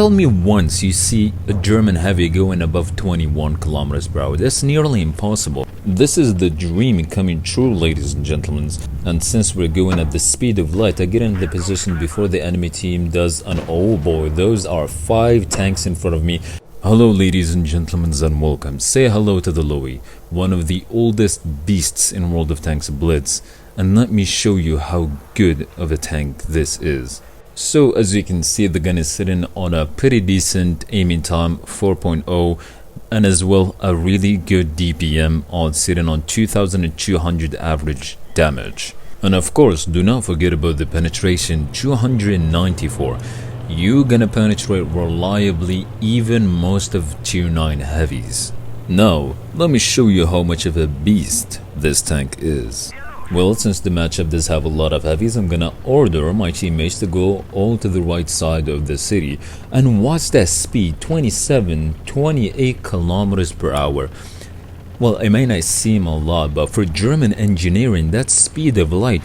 Tell me once you see a German heavy going above 21 kilometers per hour. That's nearly impossible. This is the dream coming true, ladies and gentlemen. And since we're going at the speed of light, I get in the position before the enemy team does, and oh boy, those are 5 tanks in front of me. Hello ladies and gentlemen and welcome. Say hello to the LOWE, one of the oldest beasts in World of Tanks Blitz, and let me show you how good of a tank this is. So as you can see, the gun is sitting on a pretty decent aiming time 4.0 and as well a really good DPM on sitting on 2200 average damage. And of course, do not forget about the penetration 294. You're gonna penetrate reliably even most of tier 9 heavies. Now, let me show you how much of a beast this tank is. Well, since the matchup does have a lot of heavies, I'm gonna order my teammates to go all to the right side of the city. And watch that speed, 28 kilometers per hour. Well, it may not seem a lot, but for German engineering, that speed of light,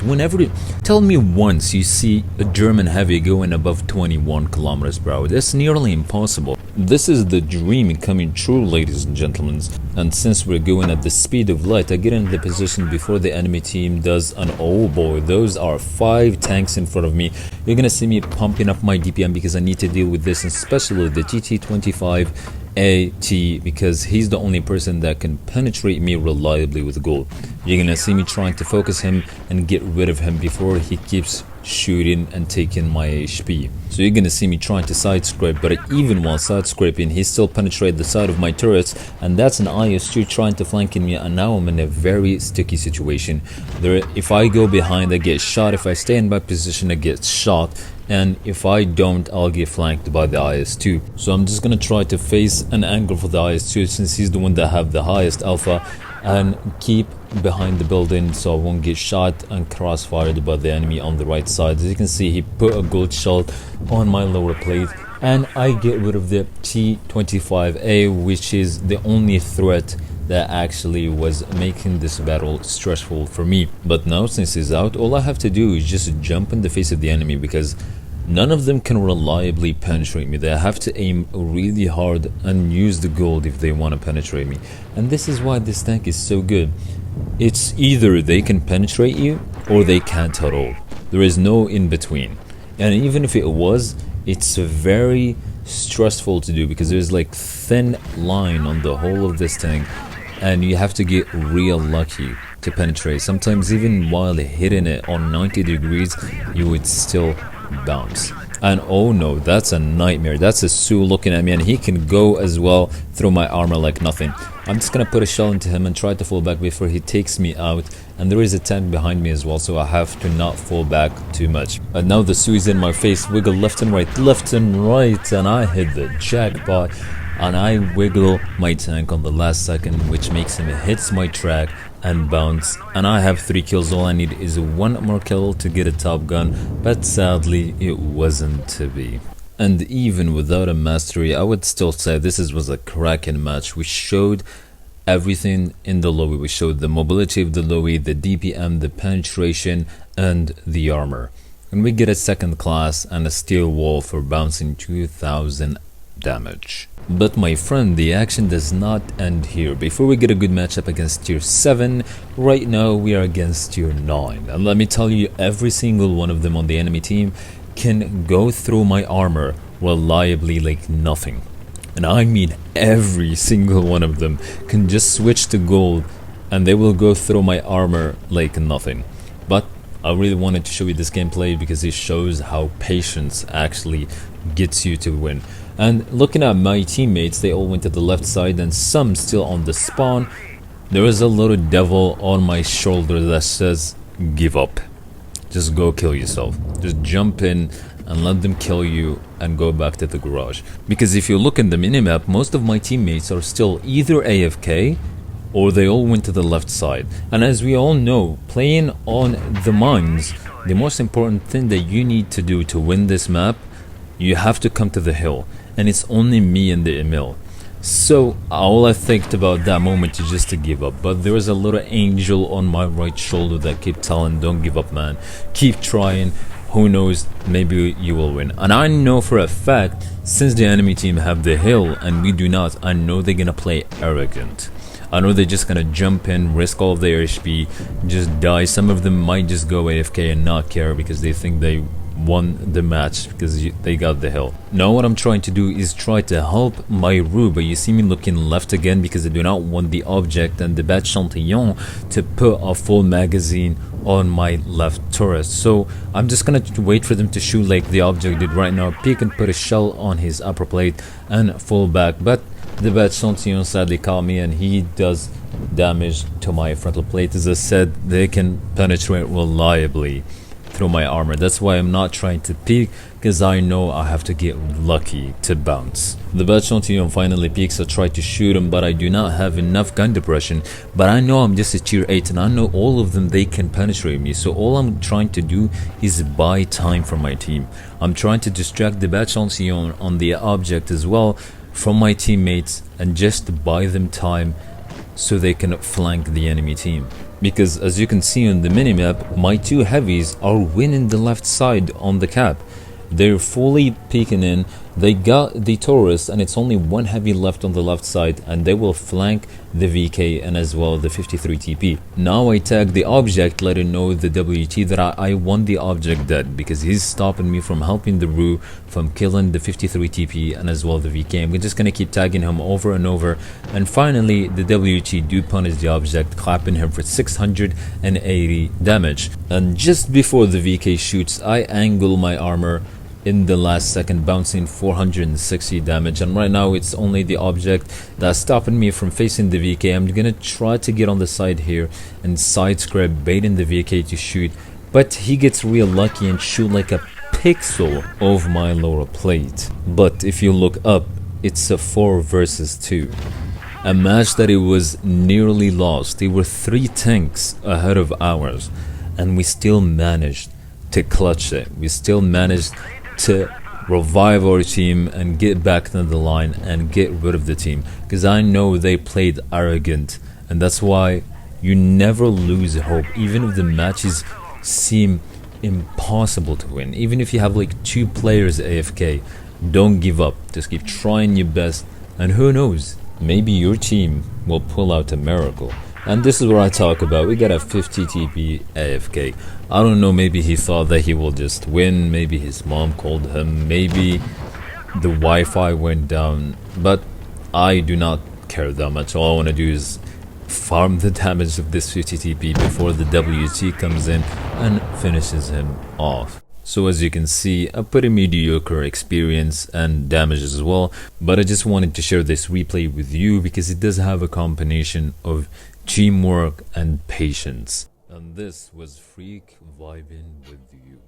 tell me once you see a German heavy going above 21 kilometers per hour. That's nearly impossible. This is the dream coming true, ladies and gentlemen. And since we're going at the speed of light, I get in the position before the enemy team does, and oh boy, those are 5 tanks in front of me. You're gonna see me pumping up my DPM because I need to deal with this, especially the GT25 AT, because he's the only person that can penetrate me reliably with gold. You're gonna see me trying to focus him and get rid of him before he keeps shooting and taking my HP. So you're gonna see me trying to side scrape, but even while side scraping, he still penetrated the side of my turrets, and that's an IS-2 trying to flank me, and now I'm in a very sticky situation. If I go behind, I get shot. If I stay in my position, I get shot. And if I don't, I'll get flanked by the IS-2. So I'm just gonna try to face an angle for the IS-2 since he's the one that have the highest alpha, and keep behind the building so I won't get shot and crossfired by the enemy on the right side. As you can see, he put a gold shell on my lower plate, and I get rid of the T25A, which is the only threat that actually was making this battle stressful for me. But now since he's out, all I have to do is just jump in the face of the enemy, because none of them can reliably penetrate me. They have to aim really hard and use the gold if they want to penetrate me. And this is why this tank is so good. It's either they can penetrate you or they can't at all. There is no in between. And even if it was, it's very stressful to do because there's like thin line on the whole of this tank, and you have to get real lucky to penetrate. Sometimes even while hitting it on 90 degrees, you would still bounce. And oh no, that's a nightmare. That's a Sue looking at me, and he can go as well through my armor like nothing. I'm just gonna put a shell into him and try to fall back before he takes me out. And there is a tank behind me as well, so I have to not fall back too much. And now the Sue is in my face, wiggle left and right, and I hit the jackpot. And I wiggle my tank on the last second, which makes him hits my track and bounce, and I have 3 kills. All I need is 1 more kill to get a top gun, but sadly it wasn't to be. And even without a mastery, I would still say this was a cracking match. We showed everything in the LOWE. We showed the mobility of the LOWE, the DPM, the penetration, and the armor. And we get a 2nd class and a steel wall for bouncing 2000 damage. But my friend, the action does not end here. Before we get a good matchup against tier 7, right now we are against tier 9. And let me tell you, every single one of them on the enemy team can go through my armor reliably like nothing. And I mean every single one of them can just switch to gold and they will go through my armor like nothing. But I really wanted to show you this gameplay because it shows how patience actually gets you to win. And looking at my teammates, they all went to the left side and some still on the spawn. There is a little devil on my shoulder that says, give up. Just go kill yourself. Just jump in and let them kill you and go back to the garage. Because if you look in the minimap, most of my teammates are still either AFK or they all went to the left side. And as we all know, playing on the mines, the most important thing that you need to do to win this map, you have to come to the hill. And it's only me and the Emil. So all I think about that moment is just to give up. But there was a little angel on my right shoulder that kept telling, don't give up man, keep trying, who knows, maybe you will win. And I know for a fact, since the enemy team have the hill and we do not, I know they're gonna play arrogant. I know they're just gonna jump in, risk all of their HP, just die. Some of them might just go AFK and not care because they think they won the match because they got the hill. Now what I'm trying to do is try to help my Rue, but you see me looking left again because I do not want the object and the bad Chantillon to put a full magazine on my left turret. So I'm just gonna wait for them to shoot like the object did right now, peek and put a shell on his upper plate and fall back. But the bad Chantillon sadly caught me and he does damage to my frontal plate. As I said, they can penetrate reliably through my armor. That's why I'm not trying to peek, because I know I have to get lucky to bounce. The bad Chantillon finally peeks. I try to shoot him, but I do not have enough gun depression. But I know I'm just a tier 8 and I know all of them, they can penetrate me. So all I'm trying to do is buy time for my team. I'm trying to distract the bad Chantillon on the object as well from my teammates and just buy them time so they can flank the enemy team. Because as you can see on the minimap, my two heavies are winning the left side on the cap. They're fully peeking in, they got the Taurus and it's only one heavy left on the left side and they will flank the VK and as well the 53 TP. Now I tag the object, letting know the WT that I want the object dead because he's stopping me from helping the Rue from killing the 53 TP and as well the VK. I'm just gonna keep tagging him over and over, and finally the WT do punish the object, clapping him for 680 damage. And just before the VK shoots, I angle my armor in the last second, bouncing 460 damage. And right now it's only the object that's stopping me from facing the VK. I'm gonna try to get on the side here and side scrap, baiting the VK to shoot, but he gets real lucky and shoot like a pixel of my lower plate. But if you look up, it's a 4 versus 2. A match that it was nearly lost. They were 3 tanks ahead of ours and we still managed to clutch it. We still managed to revive our team and get back to the line and get rid of the team, because I know they played arrogant, and that's why you never lose hope. Even if the matches seem impossible to win, even if you have like 2 players AFK, don't give up, just keep trying your best, and who knows, maybe your team will pull out a miracle. And this is what I talk about. We got a 50 TP AFK. I don't know, maybe he thought that he will just win, maybe his mom called him, maybe the Wi-Fi went down, but I do not care that much. All I want to do is farm the damage of this 50 TP before the WT comes in and finishes him off. So as you can see, a pretty mediocre experience and damage as well, but I just wanted to share this replay with you because it does have a combination of teamwork and patience. And this was Freak vibing with you.